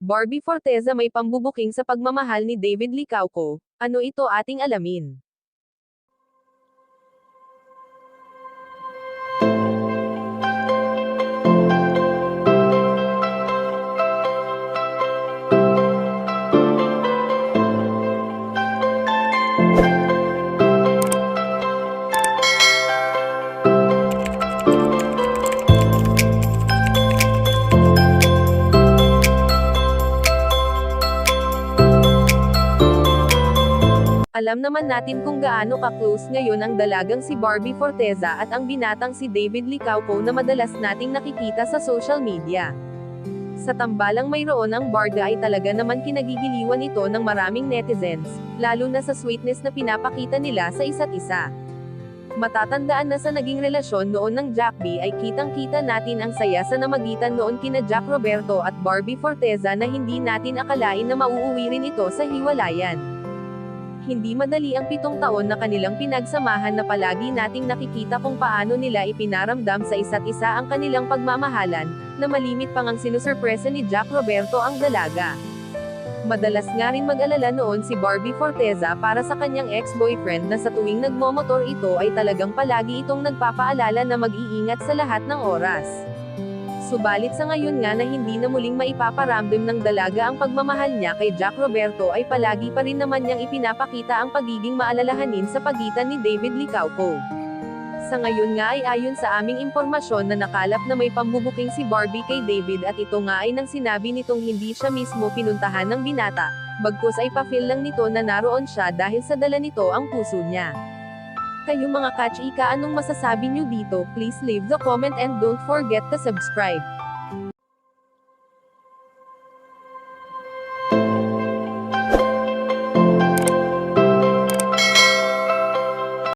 Barbie Forteza may pambubuking sa pagmamahal ni David Licauco. Ano ito ating alamin? Alam naman natin kung gaano ka-close ngayon ang dalagang si Barbie Forteza at ang binatang si David Licauco na madalas nating nakikita sa social media. Sa tambalang mayroon ang barda ay talaga naman kinagigiliwan ito ng maraming netizens, lalo na sa sweetness na pinapakita nila sa isa't isa. Matatandaan na sa naging relasyon noon ng Jack B ay kitang-kita natin ang saya sa namagitan noon kina Jack Roberto at Barbie Forteza na hindi natin akalain na mauuwi rin ito sa hiwalayan. Hindi madali ang 7 taon na kanilang pinagsamahan na palagi nating nakikita kung paano nila ipinaramdam sa isa't isa ang kanilang pagmamahalan, na malimit pang ang sinusurpresa ni Jack Roberto ang dalaga. Madalas nga rin mag-alala noon si Barbie Forteza para sa kanyang ex-boyfriend na sa tuwing nagmomotor ito ay talagang palagi itong nagpapaalala na mag-iingat sa lahat ng oras. Subalit sa ngayon nga na hindi na muling maipaparamdam ng dalaga ang pagmamahal niya kay Jack Roberto ay palagi pa rin naman niyang ipinapakita ang pagiging maalalahanin sa pagitan ni David Licauco. Sa ngayon nga ay ayon sa aming impormasyon na nakalap na may pambubuking si Barbie kay David at ito nga ay nang sinabi nitong hindi siya mismo pinuntahan ng binata, bagkus ay pa-feel lang nito na naroon siya dahil sa dala nito ang puso niya. Kayo mga ka-chika, anong masasabi nyo dito? Please leave the comment and don't forget to subscribe.